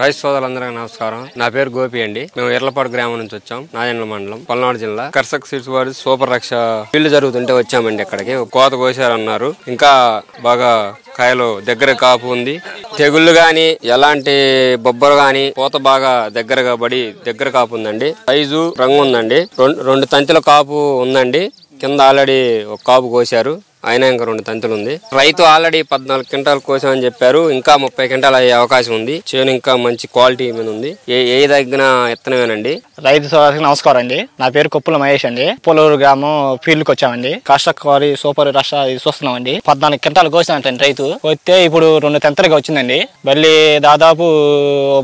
రైతు సోదరులందరికీ నమస్కారం. నా పేరు గోపి అండి. మేము ఎర్లపాడు గ్రామం నుంచి వచ్చాం. నారాయణ మండలం, పల్నాడు జిల్లా. కర్షక్ సీడ్స్ వారి సూపర్ రక్ష ఫీల్డ్ జరుగుతుంటే వచ్చామండి. ఇక్కడికి కోత కోసారన్నారు. ఇంకా బాగా కాయలు దగ్గర కాపు ఉంది. తెగుళ్ళు గాని ఎలాంటి బొబ్బలు గాని పూత బాగా దగ్గరగా పడి దగ్గర కాపు ఉందండి. సైజు రంగు ఉందండి. రెండు తంతుల కాపు ఉందండి. కింద ఆల్రెడీ ఒక కాపు కోసారు. అయినా ఇంకా 2 తంతులు ఉంది. రైతు ఆల్రెడీ 14 క్వింటాలు కోసామని చెప్పారు. ఇంకా 30 క్వింటాలు అయ్యే అవకాశం ఉంది. చేను ఇంకా మంచి క్వాలిటీ మీద ఉంది. ఏ తగ్గిన ఎత్తనమేనండి. రైతు సోదరులకు నమస్కారం అండి. నా పేరు కొప్పుల మహేష్ అండి. పొలూరు గ్రామం ఫీల్డ్ కి వచ్చామండి. కర్షక్ వారి సూపర్ రక్ష చూస్తున్నామండి. 14 క్వింటాలు కోసానంటండి రైతు. వస్తే ఇప్పుడు 2 తంతులుగా వచ్చిందండి. మళ్ళీ దాదాపు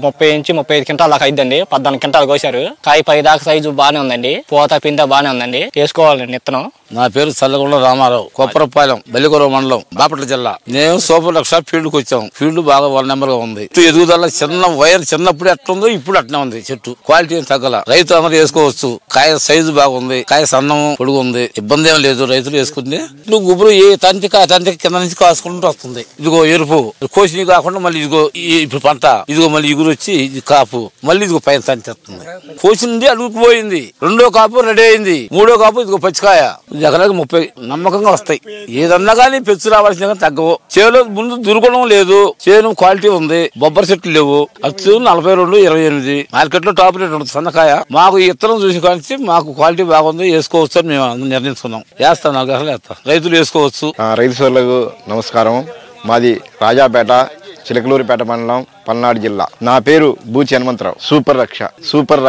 30 నుంచి 35 క్వింటాలు దాకా అయిద్దండి. 14 క్వింటాలు కోసారు. కాయ పై దాకా సైజు బాగానే ఉందండి. పూత పింద బాగానే ఉందండి. వేసుకోవాలండి విత్తనం. నా పేరు చల్లగొండ రామారావు, కొప్పరపాలెం, బెల్లిగొర మండలం, బాపట్ల జిల్లా. నేను సూపర్ రక్ష ఫీల్డ్ కి వచ్చాం. ఫీల్డ్ బాగా 1 నెంబర్ గా ఉంది. ఎదుగుదల చిన్న వైర్ చిన్నప్పుడు ఎట్లుందో ఇప్పుడు అట్నే ఉంది. చెట్టు క్వాలిటీ ఏం తగ్గల. రైతు అందరూ వేసుకోవచ్చు. కాయ సైజు బాగుంది. కాయ సన్నం పొడుగు ఉంది. ఇబ్బంది ఏం లేదు. రైతులు వేసుకుంటే నువ్వు గుబురు ఏ తంతికి కింద నుంచి కాసుకుంటూ వస్తుంది. ఇదిగో ఎరుపు కోసి కాకుండా మళ్ళీ ఇదిగో ఇప్పుడు పంట, ఇదిగో మళ్ళీ ఇగురు వచ్చి ఇది కాపు, మళ్ళీ ఇదిగో పైన తంతి వస్తుంది. కోసింది అడుగుకు పోయింది. 2వ కాపు రెడీ అయింది. 3వ కాపు ఇదిగో పచ్చికాయ. ఎకరాకి 30 నమ్మకంగా వస్తాయి. ఏదన్నా కానీ పెచ్చు రావాల్సిన తగ్గవు. చేలో ముందు దుర్గుణం లేదు. చేను క్వాలిటీ ఉంది. బొబ్బరి చెట్లు లేవు. అచ్చు 42, 28 మార్కెట్ లో టాప్ రేట్ ఉంటుంది సన్నకాయ. మాకు ఇత్తనం చూసి కానీ మాకు క్వాలిటీ బాగుంది. వేసుకోవచ్చు అని మేము నిర్ణయించుకున్నాం. వేస్తాం 4 ఎకరాలు వేస్తాం. రైతులు వేసుకోవచ్చు. రైతు సోదరులకు నమస్కారం. మాది రాజాపేట, చిలకలూరిపేట మండలం, పల్నాడు జిల్లా. నా పేరు బూచి హనుమంతరావు. సూపర్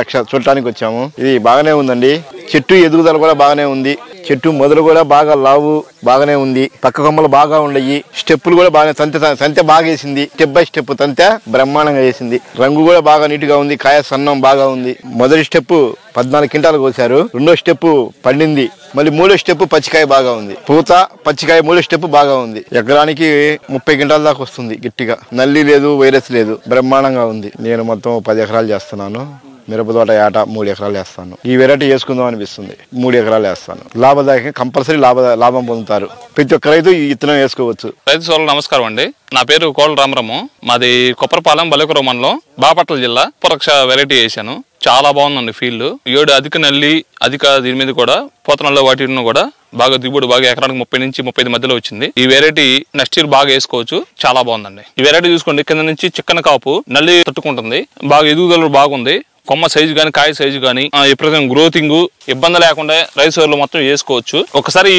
రక్ష చూడటానికి వచ్చాము. ఇది బాగానే ఉందండి. చెట్టు ఎదుగుదల కూడా బాగానే ఉంది. చెట్టు మొదలు కూడా బాగా లావు బాగానే ఉంది. పక్క కొమ్మలు బాగా ఉండయి. స్టెప్పులు కూడా బాగానే తంతె బాగా వేసింది. స్టెప్ బై స్టెప్ తంతె బ్రహ్మాండంగా వేసింది. రంగు కూడా బాగా నీట్ గా ఉంది. కాయ సన్నం బాగా ఉంది. మొదటి స్టెప్ 14 క్వింటాలు కోసారు. 2వ స్టెప్ పండింది. మళ్ళీ 3వ స్టెప్ పచ్చికాయ బాగా ఉంది. పూత పచ్చికాయ 3వ స్టెప్ బాగా ఉంది. ఎకరానికి 30 క్వింటాల దాకా వస్తుంది గట్టిగా. నల్లి లేదు, వైరస్ లేదు. బ్రహ్మాండంగా ఉంది. నేను మొత్తం 10 ఎకరాలు చేస్తున్నాను. మిరప తోట ఏట 3 ఎకరాలు వేస్తాను. ఈ వెరైటీ వేసుకుందాం అనిపిస్తుంది. 3 ఎకరాలు వేస్తాను. లాభదాయకంగా కంపల్సరీ లాభం పొందుతారు. ప్రతి ఒక్క రైతు ఈ విత్తనం వేసుకోవచ్చు. రైతు సోదరులకు నమస్కారం అండి. నా పేరు కోళ్ళ రామరాము. మాది కొప్పరపాలెం, బెల్లిగొర మండలం, బాపట్ల జిల్లా. సుపరక్ష వెరైటీ వేసాను. చాలా బాగుందండి ఫీల్డ్. 7 అధిక నల్లి అధిక దీని మీద కూడా పోతనల్లో వాటి కూడా బాగా దిగుబడి బాగా ఎకరానికి 30 నుంచి 35 మధ్యలో వచ్చింది. ఈ వెరైటీ నెక్స్ట్ ఇయర్ బాగా వేసుకోవచ్చు. చాలా బాగుందండి. ఈ వెరైటీ చూసుకోండి. కింద నుంచి చిక్కన కాపు నల్లి తట్టుకుంటుంది. బాగా ఎదుగుదల బాగుంది. కొమ్మ సైజు గానీ కాయ సైజు గానీ ఎప్పుడైనా గ్రోతింగ్ ఇబ్బంది లేకుండా రైస్ సోర్లు మొత్తం వేసుకోవచ్చు. ఒక్కసారి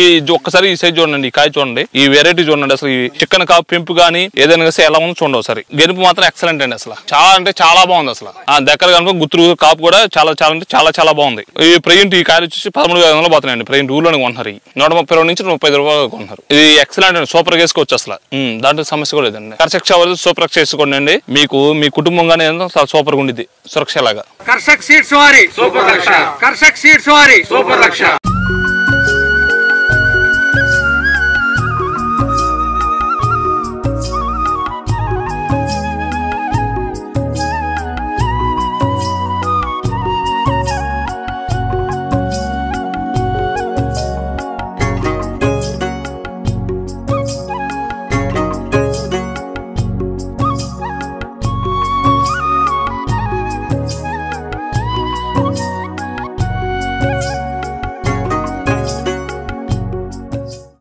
ఈ సైజ్ చూడండి. ఈ కాయ చూడండి. ఈ వెరైటీ చూడండి. అసలు ఈ చికెన్ కాపు పెంపు గానీ ఏదైనా ఎలా ఉందో చూడండి ఒకసారి. గెలుపు మాత్రం ఎక్సలెంట్ అండి. అసలు చాలా బాగుంది. అసలు దగ్గర కనుక గుత్తురు కాపు కూడా చాలా బాగుంది. ఈ ప్రెజెంట్ ఈ కాయలు వచ్చి 13,500 పోతున్నాయండి. ప్రెజెంట్ ఊళ్ళోనే కొంటున్నారు. 132 నుంచి 130 రూపాయలు కొంటున్నారు. ఇది ఎక్సలెంట్ అండి. సూపర్ గా వేసుకోవచ్చు. అసలు దాంట్లో సమస్య కూడా లేదండి. కర్షక్ సూపర్ రక్ష వేసుకోండి అండి. మీకు మీ కుటుంబంగానే సూపర్ గా ఉండిద్ది సురక్ష లాగా. కర్షక్ సీడ్స్ వారి సూపర్ రక్ష.